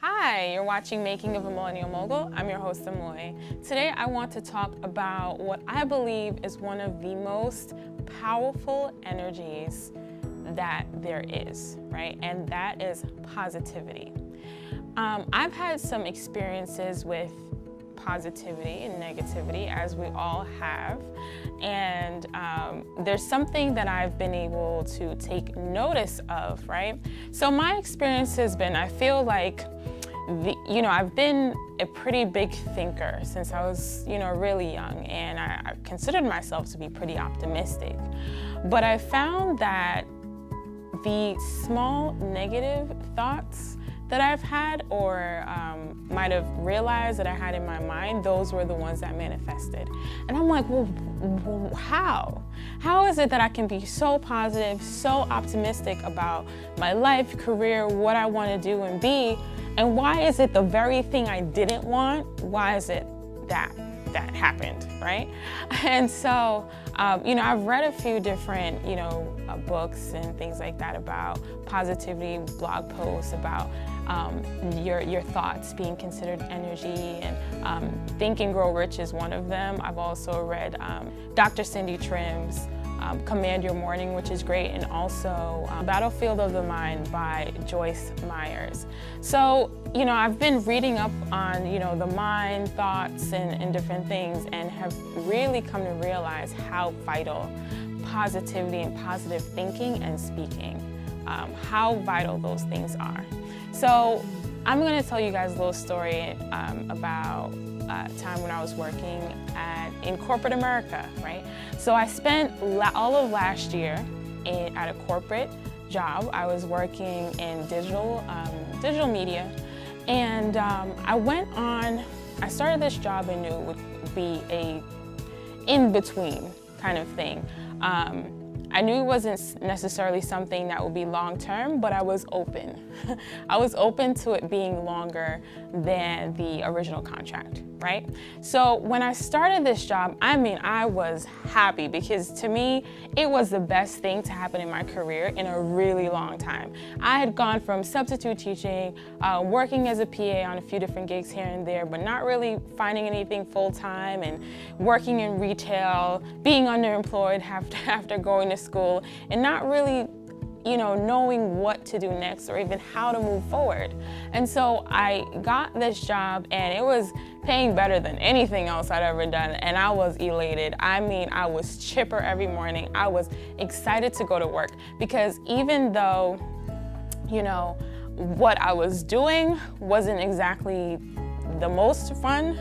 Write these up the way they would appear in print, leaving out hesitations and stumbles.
Hi, you're watching Making of a Millennial Mogul. I'm your host, Amoy. Today I want to talk about what I believe is one of the most powerful energies that there is, right? And that is positivity. I've had some experiences with positivity and negativity, as we all have, and there's something that I've been able to take notice of, right? So my experience has been, I feel like, I've been a pretty big thinker since I was, really young, and I considered myself to be pretty optimistic. But I found that the small negative thoughts that I've had or might have realized that I had in my mind, those were the ones that manifested. And I'm like, well, how? How is it that I can be so positive, so optimistic about my life, career, what I want to do and be, and why is it the very thing I didn't want, why is it that happened, right? And so, I've read a few different, books and things like that about positivity, blog posts about your thoughts being considered energy, and Think and Grow Rich is one of them. I've also read Dr. Cindy Trim's Command Your Morning, which is great, and also Battlefield of the Mind by Joyce Myers. So, I've been reading up on, the mind, thoughts, and different things, and have really come to realize how vital positivity and positive thinking and speaking, how vital those things are. So I'm going to tell you guys a little story about a time when I was working in corporate America, right? So I spent all of last year at a corporate job. I was working in digital media, and I started this job and knew it would be a in-between kind of thing. I knew it wasn't necessarily something that would be long-term, but I was open. I was open to it being longer than the original contract, right? So when I started this job, I was happy because to me, it was the best thing to happen in my career in a really long time. I had gone from substitute teaching, working as a PA on a few different gigs here and there, but not really finding anything full-time, and working in retail, being underemployed after going to school, and not really knowing what to do next or even how to move forward. And so I got this job, and it was paying better than anything else I'd ever done, and I was elated. I was chipper every morning. I was excited to go to work because even though, what I was doing wasn't exactly the most fun,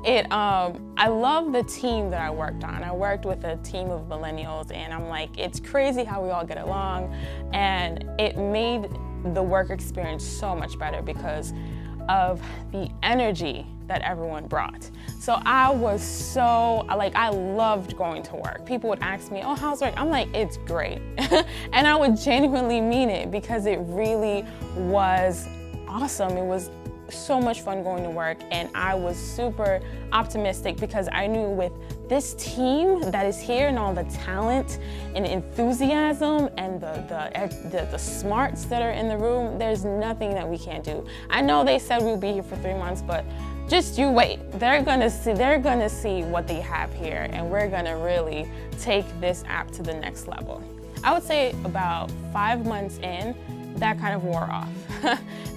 I love the team that I worked on. I worked with a team of millennials, and I'm like, it's crazy how we all get along, and it made the work experience so much better because of the energy that everyone brought. So I loved going to work. People would ask me, oh, how's work? I'm like, it's great. And I would genuinely mean it because it really was awesome. It was so much fun going to work, and I was super optimistic because I knew with this team that is here and all the talent and enthusiasm and the smarts that are in the room, there's nothing that we can't do. I know they said we'll be here for 3 months, but just you wait. They're gonna see what they have here, and we're gonna really take this app to the next level. I would say about 5 months in, that kind of wore off.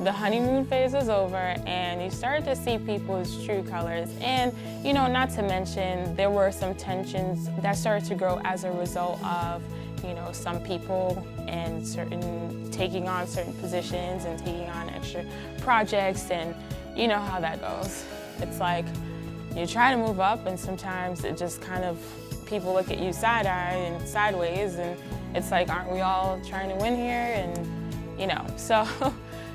The honeymoon phase was over, and you started to see people's true colors. And, not to mention, there were some tensions that started to grow as a result of, some people and taking on certain positions and taking on extra projects, and you know how that goes. It's like you try to move up, and sometimes it just kind of, people look at you side-eye and sideways, and it's like, aren't we all trying to win here? And so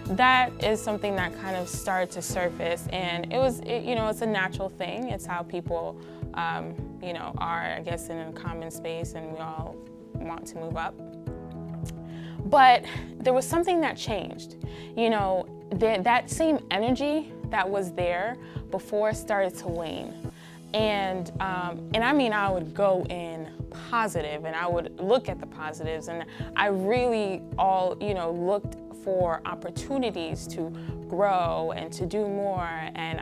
that is something that kind of started to surface, and it's a natural thing. It's how people, are, I guess, in a common space, and we all want to move up. But there was something that changed. That same energy that was there before started to wane. And I would go in positive, and I would look at the positives, and I really looked for opportunities to grow and to do more, and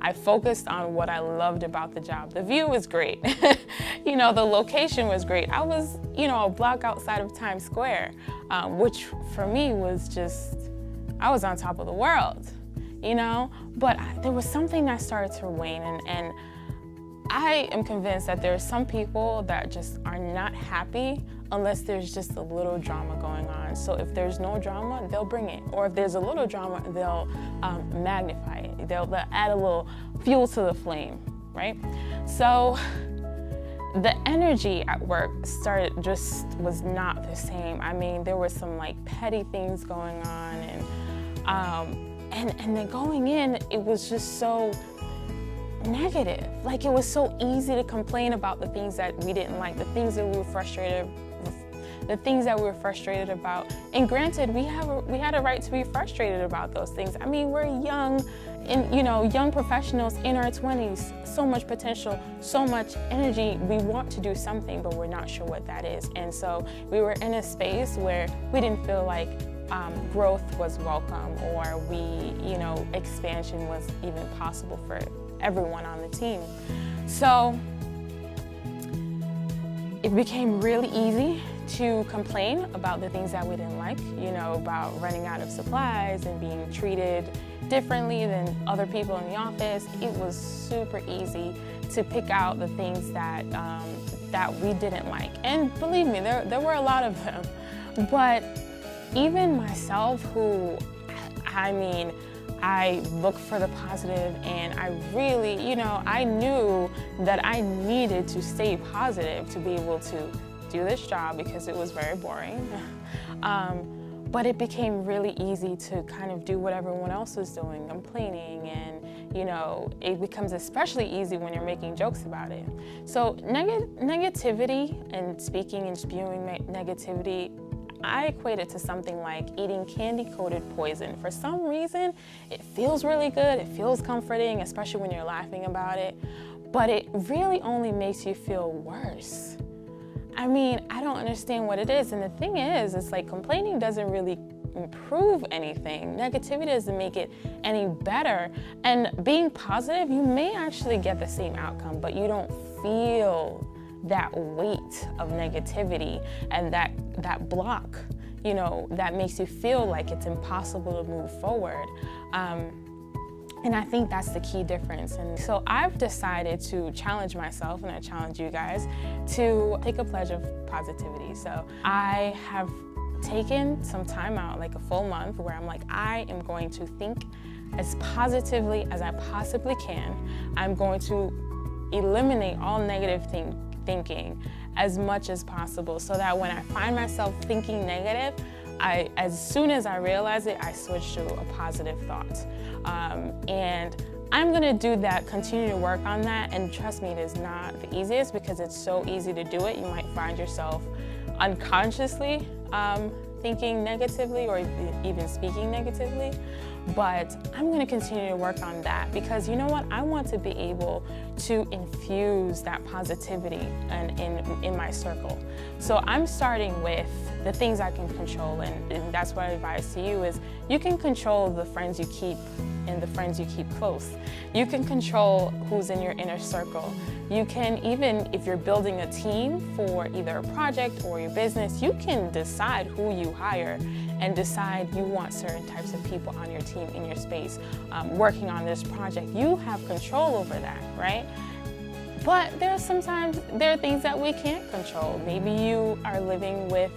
I focused on what I loved about the job. The view was great. The location was great. I was, a block outside of Times Square, which for me was just, I was on top of the world, But there was something that started to wane, and I am convinced that there are some people that just are not happy unless there's just a little drama going on. So if there's no drama, they'll bring it. Or if there's a little drama, they'll magnify it. They'll add a little fuel to the flame, right? So the energy at work was not the same. I mean, there were some petty things going on, and then going in, it was just so negative. It was so easy to complain about the things that we didn't like, the things that we were frustrated about. And granted, we had a right to be frustrated about those things. I mean, we're young, young professionals in our 20s, so much potential, so much energy. We want to do something, but we're not sure what that is. And so we were in a space where we didn't feel like growth was welcome, or expansion was even possible for everyone on the team. So it became really easy to complain about the things that we didn't like, about running out of supplies and being treated differently than other people in the office. It was super easy to pick out the things that we didn't like. And believe me, there were a lot of them. But even myself, I look for the positive, and I really, I knew that I needed to stay positive to be able to do this job because it was very boring. But it became really easy to kind of do what everyone else was doing, complaining, and it becomes especially easy when you're making jokes about it. So negativity and speaking and spewing negativity, I equate it to something like eating candy-coated poison. For some reason, it feels really good, it feels comforting, especially when you're laughing about it, but it really only makes you feel worse. I mean, I don't understand what it is, and the thing is, it's complaining doesn't really improve anything. Negativity doesn't make it any better, and being positive, you may actually get the same outcome, but you don't feel that weight of negativity and that block, that makes you feel like it's impossible to move forward. And I think that's the key difference. And so I've decided to challenge myself, and I challenge you guys, to take a pledge of positivity. So I have taken some time out, a full month, where I'm I am going to think as positively as I possibly can. I'm going to eliminate all negative thinking as much as possible, so that when I find myself thinking negative, as soon as I realize it, I switch to a positive thought. And I'm gonna do that, continue to work on that, and trust me, it is not the easiest because it's so easy to do it. You might find yourself unconsciously thinking negatively or even speaking negatively, but I'm gonna continue to work on that because you know what? I want to be able to infuse that positivity in my circle. So I'm starting with the things I can control, and that's what I advise to you is you can control the friends you keep and the friends you keep close. You can control who's in your inner circle. You can, even if you're building a team for either a project or your business, you can decide who you hire and decide you want certain types of people on your team, in your space, working on this project. You have control over that, right? But there are things that we can't control. Maybe you are living with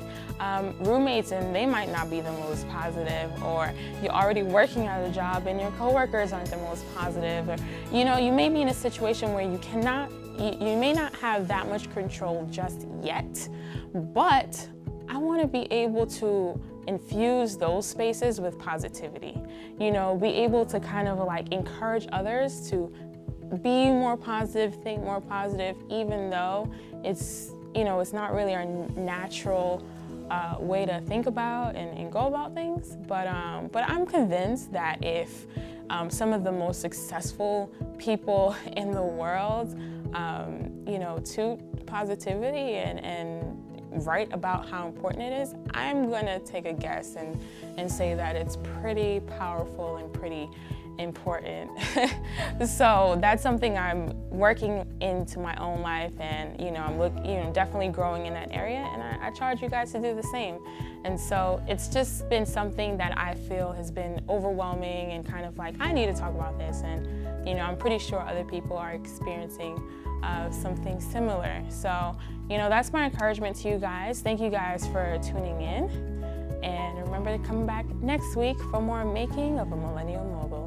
roommates and they might not be the most positive, or you're already working at a job and your coworkers aren't the most positive, or you may be in a situation where you may not have that much control just yet, but I want to be able to infuse those spaces with positivity. Be able to kind of encourage others to be more positive, think more positive, even though it's not really our natural way to think about and go about things. But I'm convinced that if some of the most successful people in the world you know, to positivity and write about how important it is, I'm gonna take a guess and say that it's pretty powerful and pretty important. So that's something I'm working into my own life, and you know, I'm definitely growing in that area, and I charge you guys to do the same. And so it's just been something that I feel has been overwhelming and kind of like, I need to talk about this, and you know, I'm pretty sure other people are experiencing something similar. So, you know, that's my encouragement to you guys. Thank you guys for tuning in. And remember to come back next week for more Making of a Millennial Mogul.